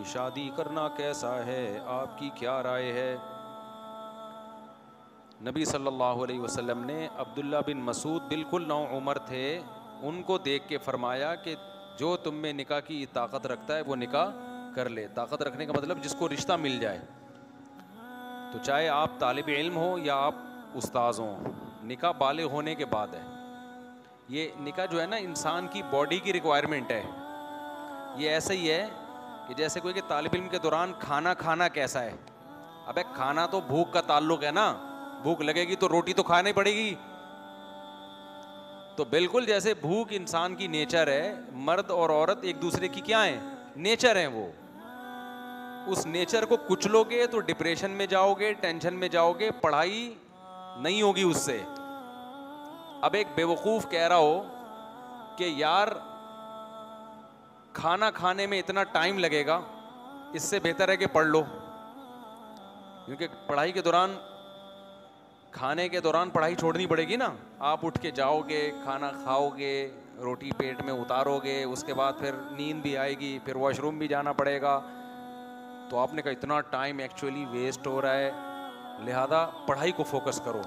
शादी करना कैसा है, आपकी क्या राय है? नबी सल्लल्लाहु अलैहि वसल्लम ने अब्दुल्ला बिन मसूद बिल्कुल नौ उम्र थे, उनको देख के फरमाया कि जो तुम में निकाह की ताकत रखता है वो निकाह कर ले। ताकत रखने का मतलब जिसको रिश्ता मिल जाए। तो चाहे आप तालिब इल्म हो या आप उस्ताज हो, निकाह बालिग होने के बाद है। ये निकाह जो है ना, इंसान की बॉडी की रिक्वायरमेंट है। ये ऐसे ही है कि जैसे कोई कि तालिब इल्म के दौरान खाना खाना कैसा है। अबे खाना तो भूख का ताल्लुक है ना, भूख लगेगी तो रोटी तो खानी पड़ेगी। तो बिल्कुल जैसे भूख इंसान की नेचर है, मर्द और औरत एक दूसरे की क्या है, नेचर है। वो उस नेचर को कुचलोगे तो डिप्रेशन में जाओगे, टेंशन में जाओगे, पढ़ाई नहीं होगी उससे। अब एक बेवकूफ कह रहा हो कि यार खाना खाने में इतना टाइम लगेगा, इससे बेहतर है कि पढ़ लो। क्योंकि पढ़ाई के दौरान, खाने के दौरान पढ़ाई छोड़नी पड़ेगी ना। आप उठ के जाओगे, खाना खाओगे, रोटी पेट में उतारोगे, उसके बाद फिर नींद भी आएगी, फिर वॉशरूम भी जाना पड़ेगा। तो आपने कहा इतना टाइम एक्चुअली वेस्ट हो रहा है, लिहाजा पढ़ाई को फोकस करो।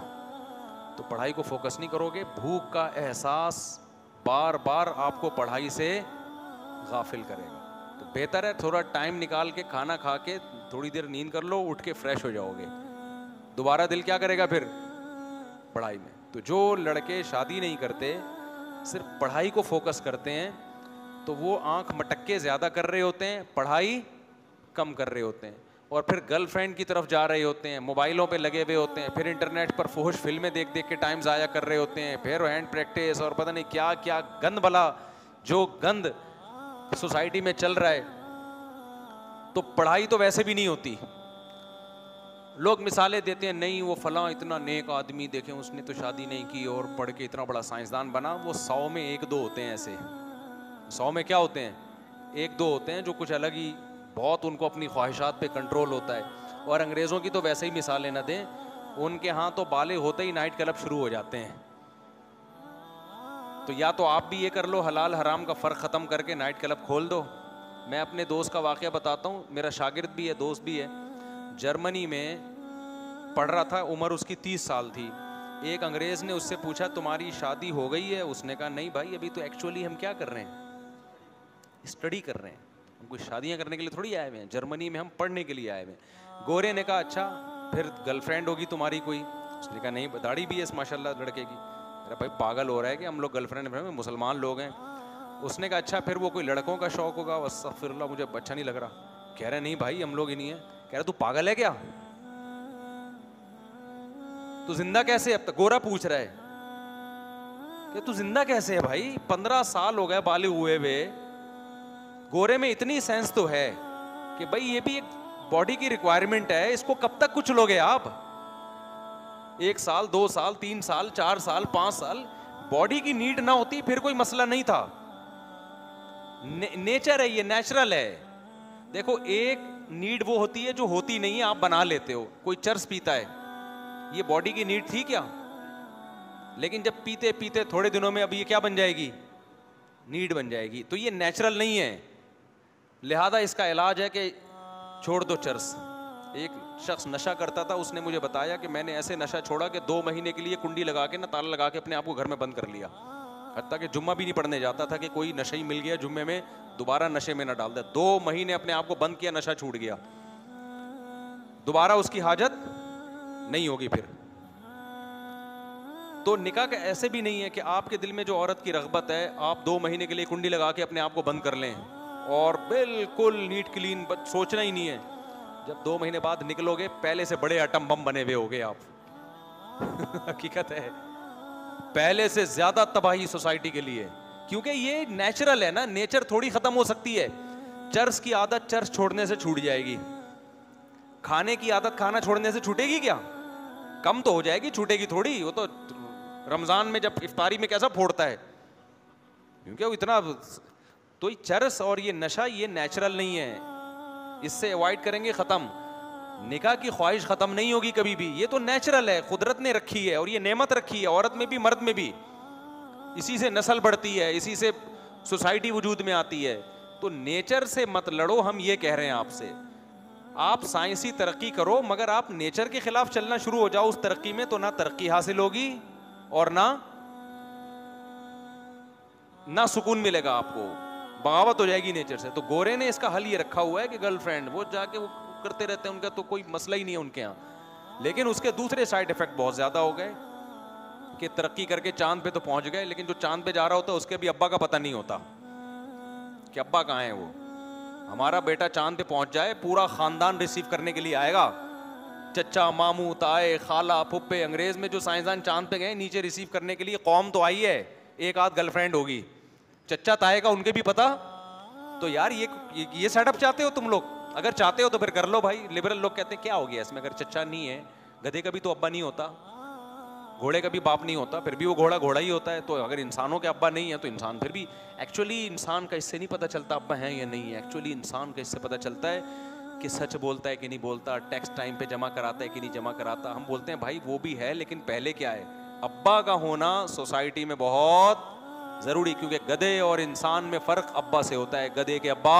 तो पढ़ाई को फोकस नहीं करोगे, भूख का एहसास बार बार आपको पढ़ाई से गाफिल करेगा। तो बेहतर है थोड़ा टाइम निकाल के खाना खा के थोड़ी देर नींद कर लो, उठ के फ्रेश हो जाओगे। दोबारा दिल क्या करेगा फिर पढ़ाई में। तो जो लड़के शादी नहीं करते, सिर्फ पढ़ाई को फोकस करते हैं, तो वो आंख मटक्के ज्यादा कर रहे होते हैं, पढ़ाई कम कर रहे होते हैं। और फिर गर्लफ्रेंड की तरफ जा रहे होते हैं, मोबाइलों पे लगे हुए होते हैं, फिर इंटरनेट पर फुहश फिल्में देख देख के टाइम ज़ाया कर रहे होते हैं, फिर हैंड प्रैक्टिस और पता नहीं क्या क्या गंद भला जो गंद सोसाइटी में चल रहा है। तो पढ़ाई तो वैसे भी नहीं होती। लोग मिसालें देते हैं, नहीं वो फलां इतना नेक आदमी, देखें उसने तो शादी नहीं की और पढ़ के इतना बड़ा साइंसदान बना। वो 100 में 1-2 होते हैं ऐसे। 100 में क्या होते हैं, 1-2 होते हैं जो कुछ अलग ही, बहुत उनको अपनी ख्वाहिशात पे कंट्रोल होता है। और अंग्रेज़ों की तो वैसे ही मिसालें न दें, उनके यहाँ तो बाले होते ही नाइट क्लब शुरू हो जाते हैं। तो या तो आप भी ये कर लो, हलाल हराम का फ़र्क ख़त्म करके नाइट क्लब खोल दो। मैं अपने दोस्त का वाक़या बताता हूँ, मेरा शागिर्द भी है, दोस्त भी है। जर्मनी में पढ़ रहा था, उम्र उसकी 30 साल थी। एक अंग्रेज़ ने उससे पूछा तुम्हारी शादी हो गई है? उसने कहा नहीं भाई, अभी तो एक्चुअली हम क्या कर रहे हैं, स्टडी कर रहे हैं। हम कोई शादियाँ करने के लिए थोड़ी आए हुए हैं, जर्मनी में हम पढ़ने के लिए आए हुए हैं। गोरे ने कहा अच्छा फिर गर्लफ्रेंड होगी तुम्हारी कोई? उसने कहा नहीं, दाढ़ी भी है इस माशाल्लाह लड़के की। अरे भाई पागल हो रहा है कि हम लोग गर्लफ्रेंड में मुसलमान लोग हैं। उसने कहा अच्छा फिर वो कोई लड़कों का शौक होगा? अस्तगफिरुल्लाह, मुझे अच्छा नहीं लग रहा। कह रहे नहीं भाई हम लोग ही नहीं है। कह रहा तू पागल है क्या, तू जिंदा कैसे? अब तक गोरा पूछ रहा है कि तू जिंदा कैसे है भाई, 15 साल हो गए बाले हुए हुए। गोरे में इतनी सेंस तो है कि भाई ये भी एक बॉडी की रिक्वायरमेंट है, इसको कब तक कुछ लोगे आप? 1 साल 2 साल 3 साल 4 साल 5 साल बॉडी की नीड ना होती फिर कोई मसला नहीं था। नेचर है, ये नेचुरल है। देखो एक नीड वो होती है जो होती नहीं है, आप बना लेते हो। कोई चर्स पीता है, ये बॉडी की नीड थी क्या? लेकिन जब पीते पीते थोड़े दिनों में अब ये क्या बन जाएगी, नीड बन जाएगी। तो ये नेचुरल नहीं है। लिहाजा इसका इलाज है कि छोड़ दो चर्स। एक शख्स नशा करता था, उसने मुझे बताया कि मैंने ऐसे नशा छोड़ा कि 2 महीने के लिए कुंडी लगा के ना, ताला लगा के अपने आप को घर में बंद कर लिया। हत्ता कि जुम्मा भी नहीं पढ़ने जाता था कि कोई नशा ही मिल गया जुम्मे में, दोबारा नशे में ना डाल दे। 2 महीने अपने आप को बंद किया, नशा छूट गया, दोबारा उसकी हाजत नहीं होगी फिर। तो निकाह का ऐसे भी नहीं है कि आपके दिल में जो औरत की रग़बत है, आप 2 महीने के लिए कुंडी लगा के अपने आप को बंद कर लें और बिल्कुल नीट क्लीन, सोचना ही नहीं है। जब 2 महीने बाद निकलोगे, पहले से बड़े एटम बम बने हुए होगे आप। हकीकत है, पहले से ज्यादा तबाही सोसाइटी के लिए। क्योंकि ये नेचुरल है ना, नेचर थोड़ी खत्म हो सकती है। चर्स की आदत चर्स छोड़ने से छूट जाएगी, खाने की आदत खाना छोड़ने से छूटेगी क्या? कम तो हो जाएगी, छूटेगी थोड़ी। वो तो रमजान में जब इफ्तारी में कैसा फोड़ता है, क्योंकि वो इतना। तो ये चरस और ये नशा ये नेचुरल नहीं है, इससे अवॉइड करेंगे, खत्म। निकाह की ख्वाहिश खत्म नहीं होगी कभी भी, ये तो नेचुरल है, कुदरत ने रखी है और ये नेमत रखी है, औरत में भी मर्द में भी। इसी से नस्ल बढ़ती है, इसी से सोसाइटी वजूद में आती है। तो नेचर से मत लड़ो, हम ये कह रहे हैं आपसे। आप साइंसी तरक्की करो, मगर आप नेचर के खिलाफ चलना शुरू हो जाओ उस तरक्की में, तो ना तरक्की हासिल होगी और ना सुकून मिलेगा आपको, बगावत हो जाएगी नेचर से। तो गोरे ने इसका हल ये रखा हुआ है कि गर्लफ्रेंड वो जाके वो करते रहते हैं, उनका तो कोई मसला ही नहीं है उनके यहाँ। लेकिन उसके दूसरे साइड इफेक्ट बहुत ज्यादा हो गए कि तरक्की करके चांद पे तो पहुंच गए, लेकिन जो चांद पे जा रहा होता है उसके भी अब्बा का पता नहीं होता कि अब्बा कहाँ है वो। हमारा बेटा चांद पे पहुंच जाए, पूरा खानदान रिसीव करने के लिए आएगा, चचा, मामू, ताए, खाला, फुप्पे। अंग्रेज में जो साइंसदान चांद पे गए नीचे रिसीव करने के लिए, कौम तो आई है, एक आध गर्लफ्रेंड होगी, चचा ताए का उनके भी पता। तो यार ये सेटअप चाहते हो तुम लोग? अगर चाहते हो तो फिर कर लो भाई। लिबरल लोग कहते हैं क्या हो गया इसमें, अगर चचा नहीं है, गधे का भी तो अब्बा नहीं होता, घोड़े का भी बाप नहीं होता, फिर भी वो घोड़ा घोड़ा ही होता है। तो अगर इंसानों के अब्बा नहीं है तो इंसान फिर भी, एक्चुअली इंसान का इससे नहीं पता चलता अब्बा है या नहीं है। एक्चुअली इंसान का इससे पता चलता है कि सच बोलता है कि नहीं बोलता, टैक्स टाइम पे जमा कराता है कि नहीं जमा कराता। हम बोलते हैं भाई वो भी है, लेकिन पहले क्या है, अब्बा का होना सोसाइटी में बहुत जरूरी, क्योंकि गधे और इंसान में फर्क अब्बा से होता है। गधे के अब्बा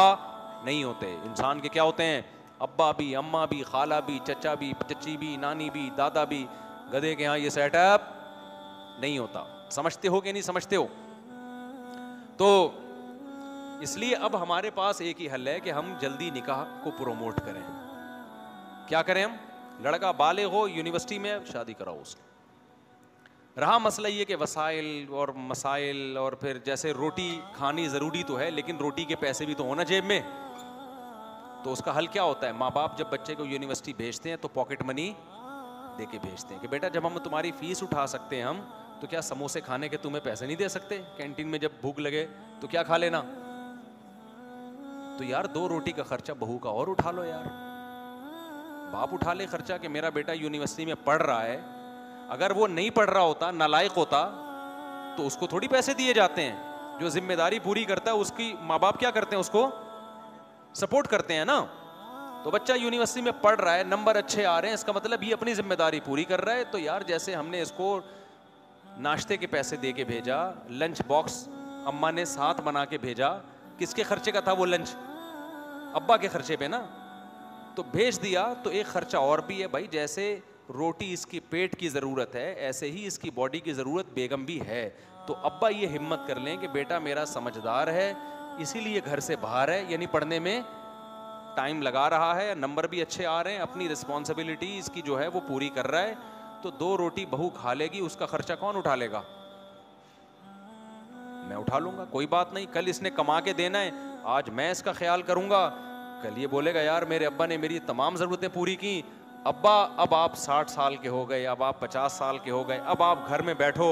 नहीं होते, इंसान के क्या होते हैं, अब्बा भी, अम्मा भी, खाला भी, चचा भी, चची भी, नानी भी, दादा भी। गधे के यहाँ ये सेटअप नहीं होता। समझते हो कि नहीं समझते हो? तो इसलिए अब हमारे पास एक ही हल है कि हम जल्दी निकाह को प्रोमोट करें। क्या करें हम? लड़का बालिग हो, यूनिवर्सिटी में शादी कराओ उसको। रहा मसला ये कि वसाइल और मसाइल, और फिर जैसे रोटी खानी ज़रूरी तो है, लेकिन रोटी के पैसे भी तो होना जेब में। तो उसका हल क्या होता है? माँ बाप जब बच्चे को यूनिवर्सिटी भेजते हैं तो पॉकेट मनी दे के भेजते हैं कि बेटा जब हम तुम्हारी फीस उठा सकते हैं हम, तो क्या समोसे खाने के तुम्हें पैसे नहीं दे सकते? कैंटीन में जब भूख लगे तो क्या खा लेना। तो यार 2 रोटी का खर्चा बहू का और उठा लो यार। बाप उठा ले खर्चा कि मेरा बेटा यूनिवर्सिटी में पढ़ रहा है। अगर वो नहीं पढ़ रहा होता, नालायक होता, तो उसको थोड़ी पैसे दिए जाते हैं। जो जिम्मेदारी पूरी करता है उसकी माँ बाप क्या करते हैं, उसको सपोर्ट करते हैं ना। तो बच्चा यूनिवर्सिटी में पढ़ रहा है, नंबर अच्छे आ रहे हैं, इसका मतलब ये अपनी जिम्मेदारी पूरी कर रहा है। तो यार जैसे हमने इसको नाश्ते के पैसे दे के भेजा, लंच बॉक्स अम्मा ने साथ बना के भेजा, किसके खर्चे का था वो लंच? अब्बा के खर्चे पे ना। तो भेज दिया, तो एक खर्चा और भी है भाई। जैसे रोटी इसकी पेट की ज़रूरत है, ऐसे ही इसकी बॉडी की ज़रूरत बेगम भी है। तो अब्बा ये हिम्मत कर लें कि बेटा मेरा समझदार है, इसीलिए घर से बाहर है, यानी पढ़ने में टाइम लगा रहा है, नंबर भी अच्छे आ रहे हैं, अपनी रिस्पॉन्सिबिलिटी इसकी जो है वो पूरी कर रहा है। तो 2 रोटी बहू खा लेगी, उसका खर्चा कौन उठा लेगा? मैं उठा लूंगा, कोई बात नहीं। कल इसने कमा के देना है, आज मैं इसका ख्याल करूंगा। कल ये बोलेगा यार मेरे अब्बा ने मेरी तमाम ज़रूरतें पूरी की। अब्बा अब आप 60 साल के हो गए, अब आप 50 साल के हो गए, अब आप घर में बैठो,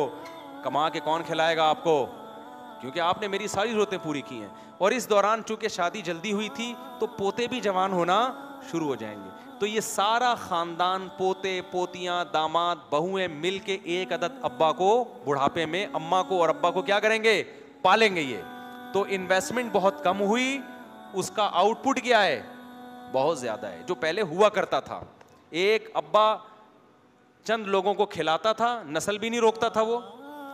कमा के कौन खिलाएगा आपको? क्योंकि आपने मेरी सारी ज़रूरतें पूरी की हैं। और इस दौरान चूंकि शादी जल्दी हुई थी तो पोते भी जवान होना शुरू हो जाएंगे। तो ये सारा खानदान, पोते पोतियां, दामाद, बहुएं मिल के एक अदद अब्बा को बुढ़ापे में, अम्मा को और अब्बा को क्या करेंगे? पालेंगे ये। तो इन्वेस्टमेंट बहुत कम हुई, उसका आउटपुट क्या है? बहुत ज्यादा है। जो पहले हुआ करता था, एक अब्बा चंद लोगों को खिलाता था, नस्ल भी नहीं रोकता था, वो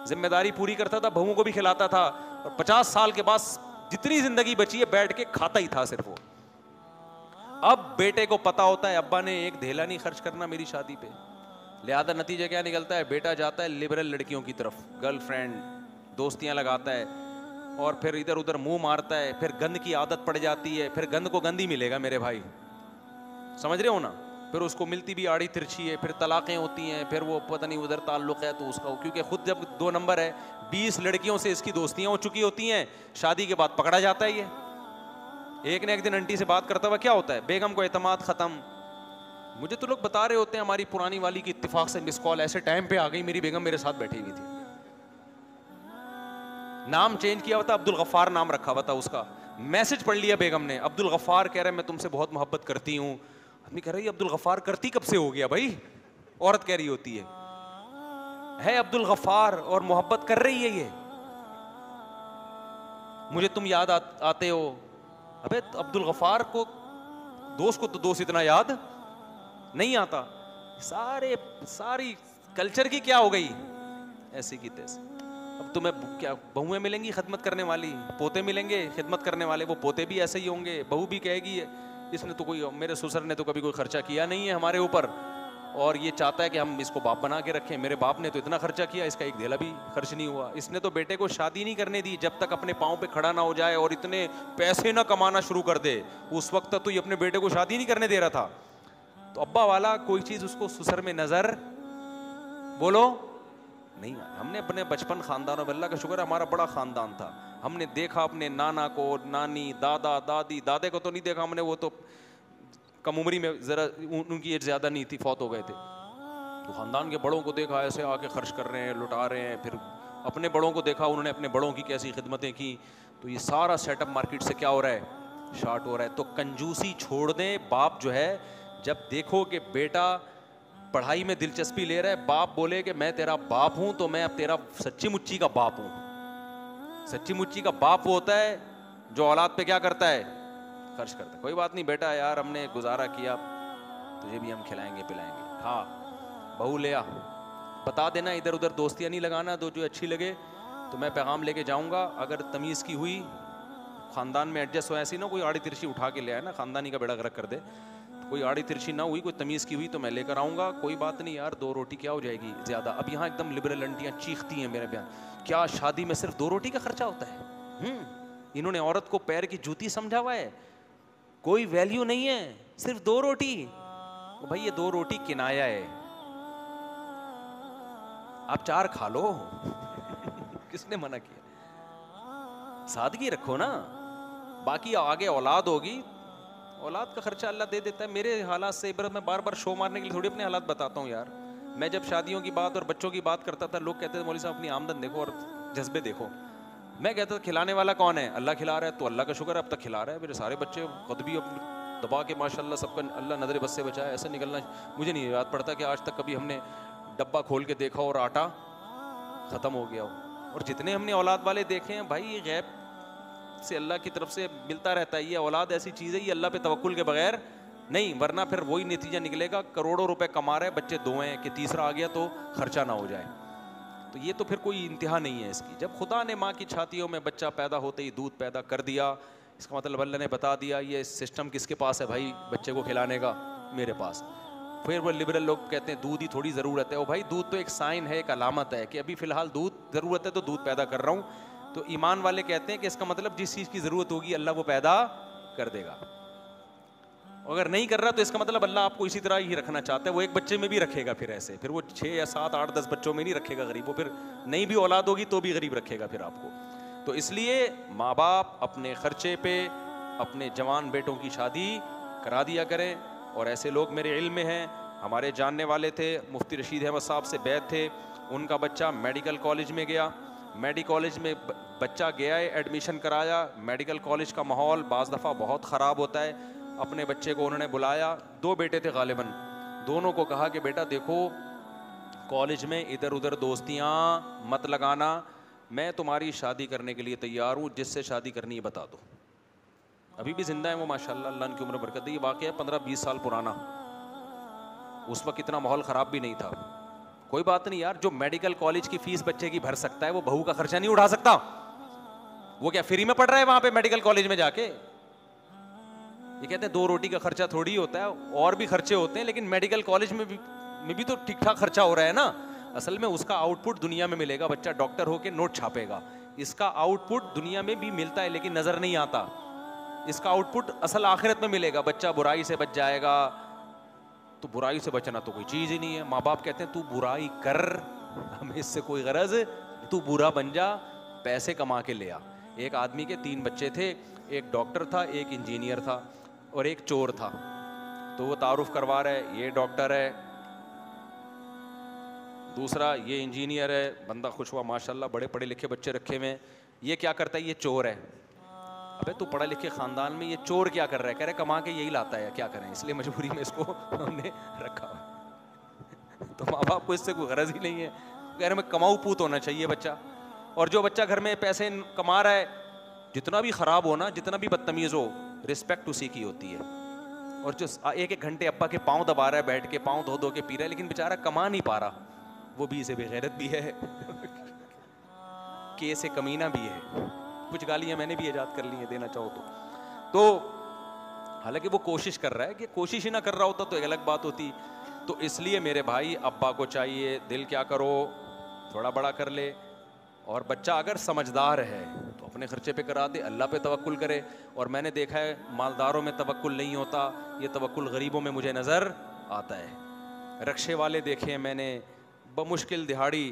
जिम्मेदारी पूरी करता था, बहुओं को भी खिलाता था, और 50 साल के बाद जितनी जिंदगी बची है बैठ के खाता ही था सिर्फ वो। अब बेटे को पता होता है अब्बा ने एक धेला नहीं खर्च करना मेरी शादी पे, लिहाजा नतीजा क्या निकलता है? बेटा जाता है लिबरल लड़कियों की तरफ, गर्लफ्रेंड, दोस्तियां लगाता है, और फिर इधर उधर मुंह मारता है, फिर गंद की आदत पड़ जाती है, फिर गंद को गंद ही मिलेगा मेरे भाई, समझ रहे हो ना। फिर उसको मिलती भी आड़ी तिरछी है, फिर तलाक़ें होती हैं, फिर वो पता नहीं उधर ताल्लुक़ है तो उसका, क्योंकि खुद जब 2 नंबर है, 20 लड़कियों से इसकी दोस्तियां हो चुकी होती हैं, शादी के बाद पकड़ा जाता है ये। एक न एक दिन आंटी से बात करता हुआ क्या होता है? बेगम को एतमाद ख़त्म। मुझे तो लोग बता रहे होते हैं हमारी पुरानी वाली की इत्तेफाक से मिस कॉल ऐसे टाइम पे आ गई, मेरी बेगम मेरे साथ बैठी हुई थी, नाम चेंज किया हुआ था, अब्दुल गफ्फार नाम रखा हुआ था उसका, मैसेज पढ़ लिया बेगम ने, अब्दुल गफ्फार कह रहा है मैं तुमसे बहुत मोहब्बत करती हूँ। आदमी कह रही है अब्दुल गफ्फार करती कब से हो गया भाई? औरत कह रही होती है अब्दुल गफ्फार और मोहब्बत कर रही है ये, मुझे तुम याद आते हो। अबे अब्दुल गफ्फार को, दोस्त को तो दोस्त इतना याद नहीं आता। सारी कल्चर की क्या हो गई ऐसी की तैसी। अब तुम्हें क्या बहुएं मिलेंगी खिदमत करने वाली, पोते मिलेंगे खिदमत करने वाले, वो पोते भी ऐसे ही होंगे। बहू भी कहेगी इसने तो कोई, मेरे ससुर ने तो कभी कोई खर्चा किया नहीं है हमारे ऊपर, और ये चाहता है कि हम इसको बाप बना के रखें। मेरे बाप ने तो इतना खर्चा किया, इसका एक धेला भी खर्च नहीं हुआ। इसने तो बेटे को शादी नहीं करने दी जब तक अपने पाँव पे खड़ा ना हो जाए और इतने पैसे ना कमाना शुरू कर दे। उस वक्त तो ये अपने बेटे को शादी नहीं करने दे रहा था। तो अब्बा वाला कोई चीज उसको ससुर में नजर बोलो नहीं। हमने अपने बचपन खानदानों में, अल्लाह का शुक्र है हमारा बड़ा खानदान था, हमने देखा अपने नाना को, नानी, दादा, दादी, दादे को तो नहीं देखा हमने, वो तो कम उम्री में, जरा उनकी एज ज्यादा नहीं थी, फौत हो गए थे। तो खानदान के बड़ों को देखा ऐसे आके खर्च कर रहे हैं, लुटा रहे हैं। फिर अपने बड़ों को देखा, उन्होंने अपने बड़ों की कैसी खिदमतें की। तो ये सारा सेटअप मार्केट से क्या हो रहा है, शार्ट हो रहा है। तो कंजूसी छोड़ दें। बाप जो है, जब देखो कि बेटा पढ़ाई में दिलचस्पी ले रहा है, बाप बोले कि मैं तेरा बाप हूं, तो मैं अब तेरा सच्ची मुच्ची का बाप हूं। सच्ची मुच्ची का बाप वो होता है जो औलाद पे क्या करता है, खर्च करता है। कोई बात नहीं बेटा, यार हमने गुजारा किया, तुझे भी हम खिलाएंगे पिलाएंगे, हाँ बहू ले आ। बता देना इधर उधर दोस्तियां नहीं लगाना, दो जो अच्छी लगे तो मैं पैगाम लेके जाऊंगा। अगर तमीज़ की हुई, खानदान में एडजस्ट हो, ऐसी ना कोई आड़ी तिरछी उठा के ले आए ना, खानदानी का बेड़ा गर्क कर दे। कोई आड़ी तिरछी ना हुई, कोई तमीज़ की हुई तो मैं लेकर आऊँगा। कोई बात नहीं यार, 2 रोटी क्या हो जाएगी ज़्यादा। अब यहाँ एकदम लिबरल आंटियाँ चीखती हैं मेरे बयान, क्या शादी में सिर्फ 2 रोटी का खर्चा होता है? इन्होंने औरत को पैर की जूती समझा हुआ है, कोई वैल्यू नहीं है, सिर्फ 2 रोटी। तो भाई ये 2 रोटी किनाया है, आप 4 खा लो। किसने मना किया? सादगी रखो ना, बाकी आगे औलाद होगी, औलाद का खर्चा अल्लाह दे देता है। मेरे हालात से इबरत, मैं बार बार शो मारने के लिए थोड़ी अपने हालात बताता हूँ यार। मैं जब शादियों की बात और बच्चों की बात करता था, लोग कहते थे मौलवी साहब अपनी आमदन देखो और जज्बे देखो। मैं कहता था खिलाने वाला कौन है? अल्लाह खिला रहा है, तो अल्लाह का शुक्र है अब तक खिला रहा है। मेरे सारे बच्चे खुद भी दबा के माशाल्लाह सबका अल्लाह नजर बस से बचाए। ऐसे निकलना मुझे नहीं याद पड़ता कि आज तक कभी हमने डब्बा खोल के देखा और आटा ख़त्म हो गया हो। और जितने हमने औलाद वाले देखे हैं भाई, ये गैब से अल्लाह की तरफ से मिलता रहता है। ये औलाद ऐसी चीज़ है, ये अल्लाह पे तवक्कुल के बगैर नहीं, वरना फिर वही नतीजा निकलेगा, करोड़ों रुपए कमा रहे बच्चे 2 हैं कि तीसरा आ गया तो खर्चा ना हो जाए। तो ये तो फिर कोई इंतहा नहीं है इसकी। जब खुदा ने माँ की छातियों में बच्चा पैदा होते ही दूध पैदा कर दिया, इसका मतलब अल्लाह ने बता दिया ये सिस्टम किसके पास है भाई बच्चे को खिलाने का, मेरे पास। फिर वो लिबरल लोग कहते हैं दूध ही थोड़ी ज़रूरत है। ओ भाई दूध तो एक साइन है, एक अलामत है कि अभी फ़िलहाल दूध ज़रूरत है तो दूध पैदा कर रहा हूँ। तो ईमान वाले कहते हैं कि इसका मतलब जिस चीज़ की ज़रूरत होगी अल्लाह वो पैदा कर देगा। अगर नहीं कर रहा तो इसका मतलब अल्लाह आपको इसी तरह ही रखना चाहता है। वो एक बच्चे में भी रखेगा, फिर ऐसे फिर वो 6 या 7 8 10 बच्चों में नहीं रखेगा गरीब, वो फिर नहीं भी औलाद होगी तो भी गरीब रखेगा फिर आपको। तो इसलिए माँ बाप अपने खर्चे पे अपने जवान बेटों की शादी करा दिया करें। और ऐसे लोग मेरे इल्म में हैं, हमारे जानने वाले थे, मुफ्ती रशीद अहमद साहब से बैत थे, उनका बच्चा मेडिकल कॉलेज में गया, मेडिकल कॉलेज में बच्चा गया है, एडमिशन कराया। मेडिकल कॉलेज का माहौल बाज़ दफ़ा बहुत ख़राब होता है। अपने बच्चे को उन्होंने बुलाया, 2 बेटे थे गालिबन, दोनों को कहा कि बेटा देखो कॉलेज में इधर उधर दोस्तियाँ मत लगाना, मैं तुम्हारी शादी करने के लिए तैयार हूँ, जिससे शादी करनी है बता दो। अभी भी जिंदा है वो माशाल्लाह, अल्लाह उनकी उम्र बरकत दे। ये वाक़या 15-20 साल पुराना, उस वक्त इतना माहौल ख़राब भी नहीं था। कोई बात नहीं यार, जो मेडिकल कॉलेज की फीस बच्चे की भर सकता है वो बहू का खर्चा नहीं उठा सकता। वो क्या फ्री में पढ़ रहा है वहां पे मेडिकल कॉलेज में जाके? ये कहते हैं 2 रोटी का खर्चा थोड़ी होता है, और भी खर्चे होते हैं, लेकिन मेडिकल कॉलेज में भी तो ठीक ठाक खर्चा हो रहा है ना। असल में उसका आउटपुट दुनिया में मिलेगा, बच्चा डॉक्टर होके नोट छापेगा, इसका आउटपुट दुनिया में भी मिलता है लेकिन नजर नहीं आता। इसका आउटपुट असल आखिरत में मिलेगा, बच्चा बुराई से बच जाएगा। तो बुराई से बचना तो कोई चीज़ ही नहीं है। माँ बाप कहते हैं तू बुराई कर, हमें इससे कोई गरज, तू बुरा बन जा, पैसे कमा के ले आ। एक आदमी के 3 बच्चे थे, एक डॉक्टर था, एक इंजीनियर था और एक चोर था। तो वो तारुफ करवा रहा है, ये डॉक्टर है, दूसरा ये इंजीनियर है। बंदा खुश हुआ, माशाल्लाह बड़े पढ़े लिखे बच्चे रखे हुए हैं। ये क्या करता है? ये चोर है। अबे तू पढ़ा लिखे खानदान में, ये चोर क्या कर रहा है? कह रहे कमा के यही लाता है, क्या करें, इसलिए मजबूरी में इसको हमने रखा। तो माँ बाप को इससे कोई गरज ही नहीं है, कह रहे मैं कमाऊ पूत होना चाहिए बच्चा। और जो बच्चा घर में पैसे कमा रहा है, जितना भी खराब हो ना, जितना भी बदतमीज हो, रिस्पेक्ट उसी की होती है। और जो 1-1 घंटे अब्बा के पाँव दबा रहा है, बैठ के पाँव धो धो के पी रहा है, लेकिन बेचारा कमा नहीं पा रहा, वो भी इसे बेगैरत भी है। के से कमीना भी है। कुछ गालियां मैंने भी ईजाद कर ली हैं, देना चाहो तो हालांकि वो कोशिश कर रहा है, कि कोशिश ही ना कर रहा होता तो एक अलग बात होती। तो इसलिए मेरे भाई, अब्बा को चाहिए दिल क्या करो, थोड़ा बड़ा कर ले, और बच्चा अगर समझदार है तो अपने खर्चे पे करा दे, अल्लाह पे तवक्कुल करे। और मैंने देखा है मालदारों में तवक्कुल नहीं होता, ये तवक्कुल गरीबों में मुझे नज़र आता है। रक्शे वाले देखे हैं मैंने, बमुश्किल दिहाड़ी।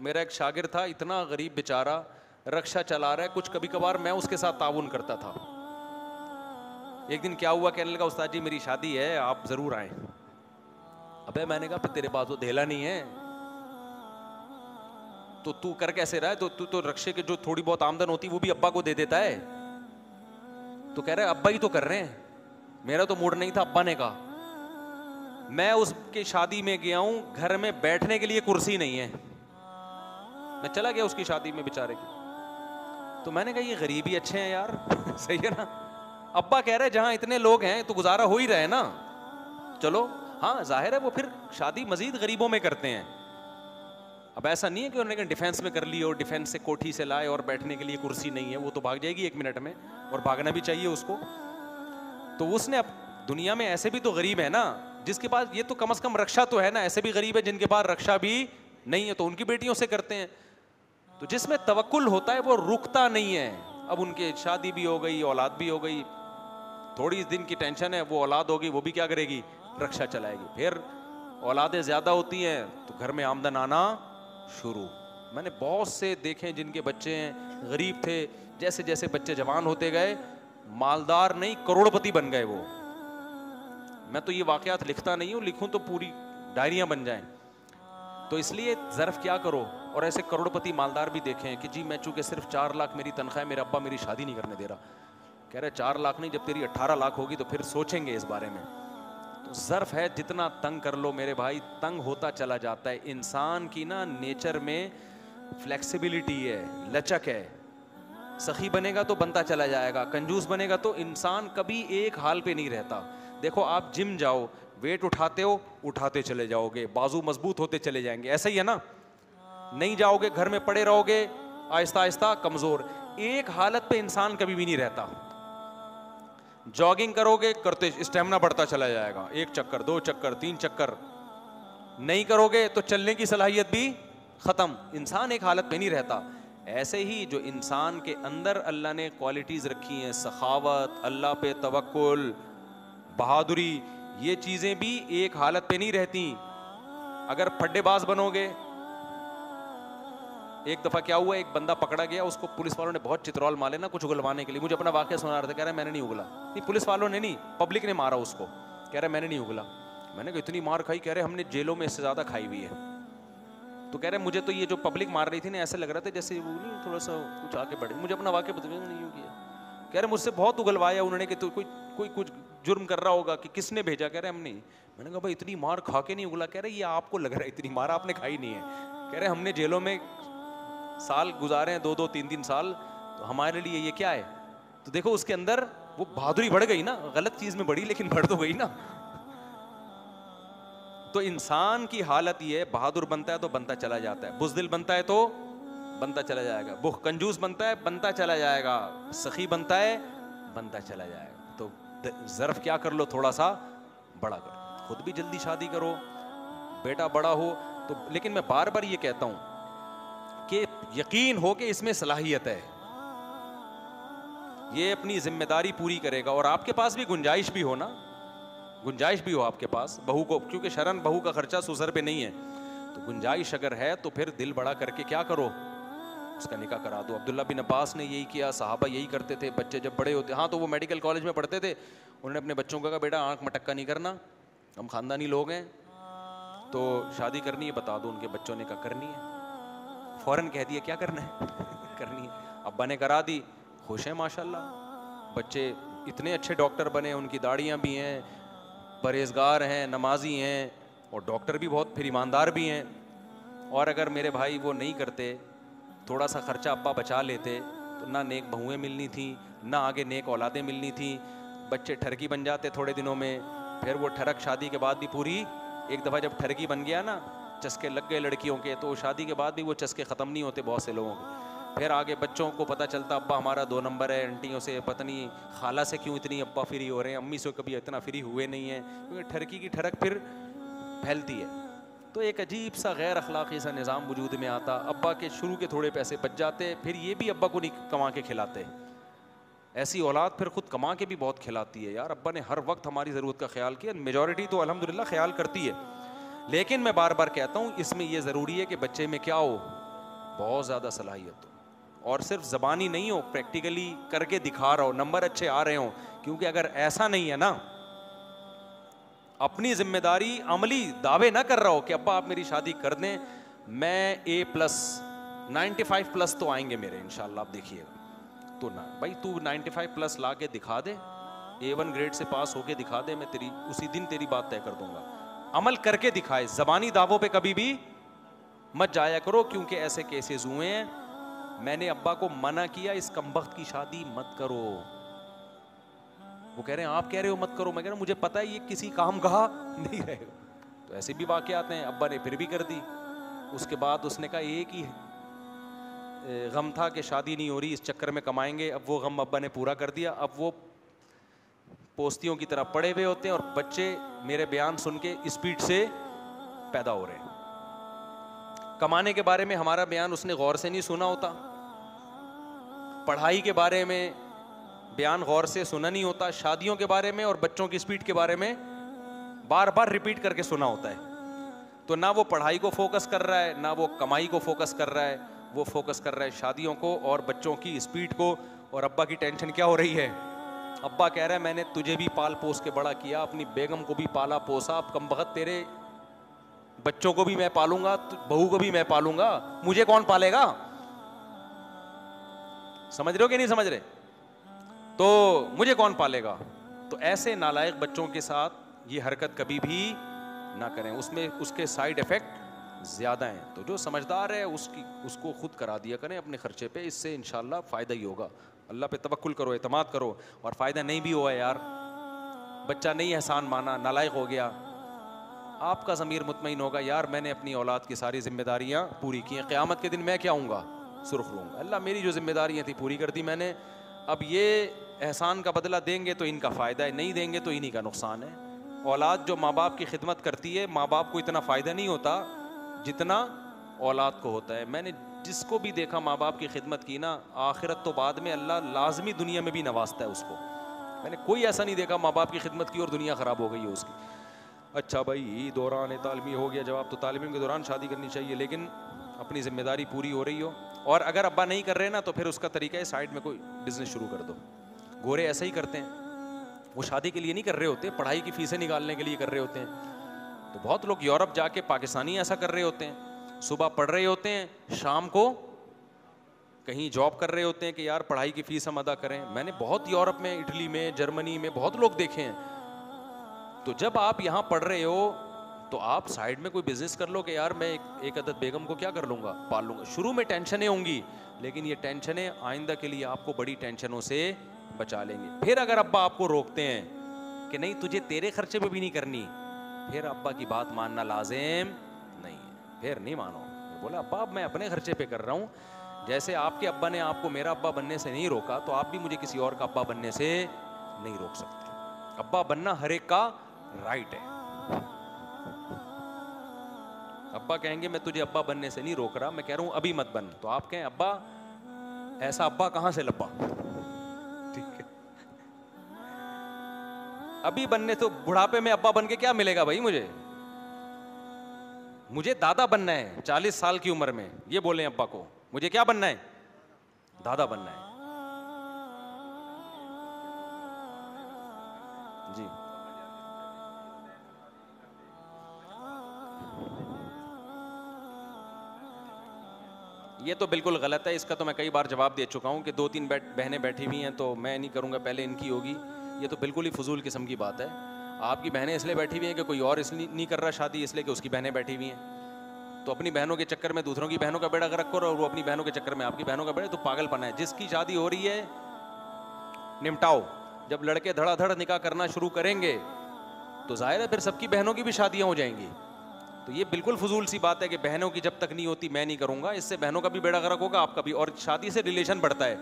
मेरा एक शागिर्द था, इतना गरीब बेचारा, रक्षा चला रहा है, कुछ कभी कभार मैं उसके साथ ताउन करता था। एक दिन क्या हुआ, कहने लगा उस्ताद जी मेरी शादी है, आप जरूर आए। अबे मैंने कहा तेरे पास तो धेला नहीं है, तो तू कर कैसे रहा है? तो तू तो रक्षे के जो थोड़ी बहुत आमदन होती वो भी अब्बा को दे देता है। तो कह रहा है अब्बा ही तो कर रहे हैं, मेरा तो मूड नहीं था। अब्बा ने कहा मैं उसके शादी में गया हूं, घर में बैठने के लिए कुर्सी नहीं है। मैं चला गया उसकी शादी में बेचारे की। तो मैंने कहा ये गरीब ही अच्छे हैं यार सही है ना। अब्बा कह रहे हैं जहां इतने लोग हैं तो गुजारा हो ही रहा है ना। चलो हाँ जाहिर है वो फिर शादी मजीद गरीबों में करते हैं। अब ऐसा नहीं है कि उन्होंने डिफेंस में कर ली और डिफेंस से कोठी से लाए और बैठने के लिए कुर्सी नहीं है, वो तो भाग जाएगी 1 मिनट में, और भागना भी चाहिए उसको। तो उसने अब दुनिया में ऐसे भी तो गरीब है ना जिसके पास ये तो कम से कम रक्षा तो है ना, ऐसे भी गरीब है जिनके पास रक्षा भी नहीं है, तो उनकी बेटियों से करते हैं। तो जिसमें तवक्कुल होता है वो रुकता नहीं है। अब उनके शादी भी हो गई, औलाद भी हो गई, थोड़ी दिन की टेंशन है, वो औलाद होगी वो भी क्या करेगी, रक्षा चलाएगी। फिर औलादें ज्यादा होती हैं तो घर में आमदन आना शुरू। मैंने बहुत से देखे जिनके बच्चे हैं गरीब थे, जैसे जैसे बच्चे जवान होते गए मालदार नहीं करोड़पति बन गए वो। मैं तो ये वाकयात लिखता नहीं हूँ, लिखूं तो पूरी डायरियां बन जाएं। तो इसलिए ज़र्फ क्या करो। और ऐसे करोड़पति मालदार भी देखे हैं कि जी मैं चूंकि सिर्फ 4 लाख मेरी तनख्वाह है, मेरा अब्बा मेरी शादी नहीं करने दे रहा। कह रहे 4 लाख नहीं, जब तेरी 18 लाख होगी तो फिर सोचेंगे इस बारे में। तो ज़र्फ है, जितना तंग कर लो मेरे भाई, तंग होता चला जाता है। इंसान की ना नेचर में फ्लेक्सिबिलिटी है, लचक है। सखी बनेगा तो बनता चला जाएगा, कंजूस बनेगा तो इंसान कभी एक हाल पे नहीं रहता। देखो आप जिम जाओ, वेट उठाते हो, उठाते चले जाओगे, बाजू मजबूत होते चले जाएंगे, ऐसा ही है ना। नहीं जाओगे, घर में पड़े रहोगे, आहिस्ता आहिस्ता कमजोर। एक हालत पे इंसान कभी भी नहीं रहता। जॉगिंग करोगे, करते स्टेमिना बढ़ता चला जाएगा, 1 चक्कर 2 चक्कर 3 चक्कर। नहीं करोगे तो चलने की सलाहियत भी खत्म। इंसान एक हालत पे नहीं रहता। ऐसे ही जो इंसान के अंदर अल्लाह ने क्वालिटीज रखी हैं, सखावत, अल्लाह पे तवक्कुल, बहादुरी, ये चीजें भी एक हालत पे नहीं रहती। अगर फड्डेबाज बनोगे, एक दफा क्या हुआ, एक बंदा पकड़ा गया, उसको पुलिस वालों ने बहुत चित्रौल मारे ना कुछ उगलवाने के लिए। मुझे अपना वाकया सुना रहा था, कह रहा है मैंने नहीं उगला। नहीं, पुलिस वालों ने नहीं, पब्लिक ने मारा उसको। कह रहा है मैंने नहीं उगला। मैंने कहा इतनी मार खाई? कह रहे हमने जेलों में इससे ज्यादा खाई हुई है। तो कह रहे मुझे तो ये जो पब्लिक मार रही थी ना, ऐसे लग रहा था जैसे वो नहीं थोड़ा सा कुछ आगे बढ़े। मुझे अपना वाकया बता नहीं किया। कह रहे मुझसे बहुत उगलवाया उन्होंने कि तो कोई कुछ जुर्म कर रहा होगा, कि किसने भेजा? कह रहे हम नहीं। मैंने कहा भाई इतनी मार खा के नहीं उगला? कह रहे ये आपको लग रहा है, इतनी मार आपने खाई नहीं है। कह रहे हमने जेलों में साल गुजारे हैं, 2-2 3-3 साल, तो हमारे लिए ये क्या है। तो देखो उसके अंदर वो बहादुरी बढ़ गई ना, गलत चीज में बढ़ी लेकिन बढ़ तो गई ना। तो इंसान की हालत ये है, बहादुर बनता है तो बनता चला जाता है, बुज़दिल बनता है तो बनता चला जाएगा, बुख कंजूस बनता है बनता चला जाएगा, सखी बनता है बनता चला जाएगा। तो ज़र्फ क्या कर लो, थोड़ा सा बड़ा करो, खुद भी जल्दी शादी करो, बेटा बड़ा हो तो। लेकिन मैं बार बार ये कहता हूं कि यकीन हो कि इसमें सलाहियत है, ये अपनी जिम्मेदारी पूरी करेगा। और आपके पास भी गुंजाइश भी हो ना, गुंजाइश भी हो आपके पास बहू को, क्योंकि शरन बहू का खर्चा ससुर पे नहीं है, तो गुंजाइश अगर है तो फिर दिल बड़ा करके क्या करो, उसका निकाह करा दो। अब्दुल्ला बिन अब्बास ने यही किया, सहाबा यही करते थे। बच्चे जब बड़े होते, हाँ तो वो मेडिकल कॉलेज में पढ़ते थे, उन्होंने अपने बच्चों को कहा बेटा आंख मटक्का नहीं करना, हम खानदानी लोग हैं, तो शादी करनी है बता दो। उनके बच्चों ने कहा करनी है, फौरन कह दिया क्या करना है करनी है। अब्बा ने करा दी, खुश हैं माशाल्लाह, बच्चे इतने अच्छे डॉक्टर बने, उनकी दाढ़ियाँ भी हैं, परहेजगार हैं, नमाजी हैं, और डॉक्टर भी बहुत फिर ईमानदार भी हैं। और अगर मेरे भाई वो नहीं करते, थोड़ा सा खर्चा अब्बा बचा लेते, तो ना नेक बहुएँ मिलनी थी, ना आगे नेक औलादें मिलनी थी, बच्चे ठरकी बन जाते थोड़े दिनों में। फिर वो ठरक शादी के बाद भी पूरी, एक दफ़ा जब ठरकी बन गया ना, चस्के लग गए लड़कियों के, तो शादी के बाद भी वो चस्के ख़त्म नहीं होते बहुत से लोगों के। फिर आगे बच्चों को पता चलता अब्बा हमारा 2 नंबर है, आंटियों से पता नहीं खाला से क्यों इतनी अब्बा फ्री हो रहे हैं, अम्मी से कभी इतना फ्री हुए नहीं है, क्योंकि ठरकी की ठरक फिर फैलती है। तो एक अजीब सा गैर अखलाकी सा निज़ाम वजूद में आता। अब्बा के शुरू के थोड़े पैसे बच जाते, फिर ये भी अब्बा को नहीं कमा के खिलाते। ऐसी औलाद फिर खुद कमा के भी बहुत खिलाती है। यार अब्बा ने हर वक्त हमारी ज़रूरत का ख्याल किया, मेजॉरिटी तो अल्हम्दुलिल्लाह ख्याल करती है, लेकिन मैं बार बार कहता हूँ इसमें यह ज़रूरी है कि बच्चे में क्या हो, बहुत ज़्यादा सलाहियत हो, और सिर्फ ज़बानी नहीं हो, प्रैक्टिकली करके दिखा रहा हो, नंबर अच्छे आ रहे हों। क्योंकि अगर ऐसा नहीं है ना, अपनी जिम्मेदारी अमली दावे ना कर रहा हो कि अब्बा आप मेरी शादी कर दें, मैं A+ 95+ तो आएंगे मेरे इंशाल्लाह, आप देखिएगा। तो ना भाई तू 95+ ला के दिखा दे, A1 ग्रेड से पास होके दिखा दे, मैं तेरी उसी दिन तेरी बात तय कर दूंगा। अमल करके दिखाए, जबानी दावों पे कभी भी मत जाया करो, क्योंकि ऐसे केसेस हुए हैं। मैंने अब्बा को मना किया इस कमबख्त की शादी मत करो, वो कह रहे हैं आप कह रहे हो मत करो, मैं कह रहा हूं मुझे पता है ये किसी काम का नहीं रहेगा। तो ऐसे भी वाकयात हैं, अब्बा ने फिर भी कर दी। उसके बाद उसने कहा एक ही गम था कि शादी नहीं हो रही, इस चक्कर में कमाएंगे। अब वो गम अब्बा ने पूरा कर दिया। अब वो पोस्तियों की तरह पड़े हुए होते हैं और बच्चे मेरे बयान सुन के स्पीड से पैदा हो रहे हैं। कमाने के बारे में हमारा बयान उसने गौर से नहीं सुना होता, पढ़ाई के बारे में बयान गौर से सुना नहीं होता, शादियों के बारे में और बच्चों की स्पीड के बारे में बार बार रिपीट करके सुना होता है। तो ना वो पढ़ाई को फोकस कर रहा है, ना वो कमाई को फोकस कर रहा है, वो फोकस कर रहा है शादियों को और बच्चों की स्पीड को। और अब्बा की टेंशन क्या हो रही है, अब्बा कह रहा है मैंने तुझे भी पाल पोस के बड़ा किया, अपनी बेगम को भी पाला पोसा, अब कमबख्त तेरे बच्चों को भी मैं पालूंगा, बहू को भी मैं पालूंगा, मुझे कौन पालेगा? समझ रहे हो कि नहीं समझ रहे? तो मुझे कौन पालेगा? तो ऐसे नालायक बच्चों के साथ ये हरकत कभी भी ना करें, उसमें उसके साइड इफेक्ट ज्यादा हैं। तो जो समझदार है उसको खुद करा दिया करें अपने खर्चे पे, इससे इंशाल्लाह फायदा ही होगा। अल्लाह पे तवक्कुल करो, एतमाद करो, और फायदा नहीं भी हुआ यार, बच्चा नहीं एहसान माना, नालायक हो गया, आपका ज़मीर मुतमईन होगा यार मैंने अपनी औलाद की सारी जिम्मेदारियां पूरी की हैं, क़यामत के दिन मैं क्या आऊँगा सुर्ख लूँगा, अल्लाह मेरी जो जिम्मेदारियां थी पूरी कर दी मैंने, अब ये एहसान का बदला देंगे तो इनका फ़ायदा है, नहीं देंगे तो इन्हीं का नुकसान है। औलाद जो माँ बाप की खिदमत करती है, माँ बाप को इतना फ़ायदा नहीं होता जितना औलाद को होता है। मैंने जिसको भी देखा माँ बाप की खिदमत की ना, आखिरत तो बाद में अल्लाह लाजमी दुनिया में भी नवाजता है उसको। मैंने कोई ऐसा नहीं देखा माँ बाप की खिदमत की और दुनिया ख़राब हो गई है उसकी। अच्छा भाई दौरान तालीमी हो गया जवाब, तो तालीम के दौरान शादी करनी चाहिए, लेकिन अपनी जिम्मेदारी पूरी हो रही हो। और अगर अब्बा नहीं कर रहे ना तो फिर उसका तरीका है साइड में कोई बिजनेस शुरू कर दो। गोरे ऐसा ही करते हैं, वो शादी के लिए नहीं कर रहे होते, पढ़ाई की फीसें निकालने के लिए कर रहे होते हैं। तो बहुत लोग यूरोप जाके पाकिस्तानी ऐसा कर रहे होते हैं, सुबह पढ़ रहे होते हैं, शाम को कहीं जॉब कर रहे होते हैं कि यार पढ़ाई की फीस हम अदा करें। मैंने बहुत यूरोप में, इटली में, जर्मनी में बहुत लोग देखे हैं। तो जब आप यहाँ पढ़ रहे हो तो आप साइड में कोई बिजनेस कर लो कि यार मैं एक अदद बेगम को क्या कर लूँगा, पाल लूँगा। शुरू में टेंशनें होंगी, लेकिन ये टेंशनें आइंदा के लिए आपको बड़ी टेंशनों से बचा लेंगे। फिर अगर अब्बा आपको रोकते हैं कि नहीं तुझे तेरे खर्चे पे भी नहीं करनी, फिर अब्बा की बात मानना लाजिम नहीं है, फिर नहीं मानो। बोला अब्बा मैं अपने खर्चे पे कर रहा हूँ, जैसे आपके अब्बा ने आपको मेरा अब्बा बनने से नहीं रोका तो आप भी मुझे किसी और का अब्बा बनने से नहीं रोक सकते। अब्बा बनना हर एक का राइट है। अब्बा कहेंगे मैं तुझे अब्बा बनने से नहीं रोक रहा, मैं कह रहा हूं अभी मत बन, तो आप कहें अब्बा ऐसा अब्बा कहां से लब्बा, ठीक है। अभी बनने तो बुढ़ापे में अब्बा बन के क्या मिलेगा भाई, मुझे दादा बनना है 40 साल की उम्र में, ये बोले अब्बा को मुझे क्या बनना है, दादा बनना है जी। ये तो बिल्कुल गलत है, इसका तो मैं कई बार जवाब दे चुका हूँ कि 2-3 बहनें बैठी हुई हैं तो मैं नहीं करूँगा, पहले इनकी होगी। ये तो बिल्कुल ही फजूल किस्म की बात है। आपकी बहनें इसलिए बैठी हुई हैं कि कोई और इसलिए नहीं कर रहा शादी, इसलिए कि उसकी बहनें बैठी हुई हैं। तो अपनी बहनों के चक्कर में दूसरों की बहनों का बेड़ा गर्क करो और वो अपनी बहनों के चक्कर में आपकी बहनों का बेड़ा, तो पागलपना है। जिसकी शादी हो रही है निपटाओ। जब लड़के धड़ाधड़ निकाह करना शुरू करेंगे तो जाहिर है फिर सबकी बहनों की भी शादियाँ हो जाएंगी। तो तो ये बिल्कुल फजूल सी बात है कि बहनों की जब तक नहीं होती मैं नहीं करूंगा, इससे बहनों का भी बेड़ा गर्क होगा, आपका भी। और शादी से रिलेशन बढ़ता है,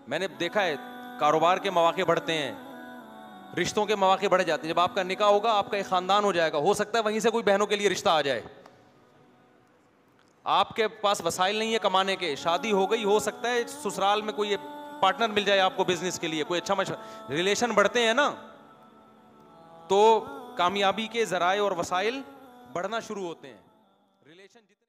मैंने देखा है, कारोबार के मौके बढ़ते हैं, रिश्तों के मौके बढ़ जाते हैं। जब आपका निकाह होगा, आपका एक खानदान हो जाएगा, हो सकता है वहीं से कोई बहनों के लिए रिश्ता आ जाए। आपके पास वसाइल नहीं है कमाने के, शादी हो गई, हो सकता है ससुराल में कोई पार्टनर मिल जाए आपको बिजनेस के लिए, कोई अच्छा रिलेशन बढ़ते हैं ना, तो कामयाबी के जराए और वसाइल बढ़ना शुरू होते हैं। रिलेशन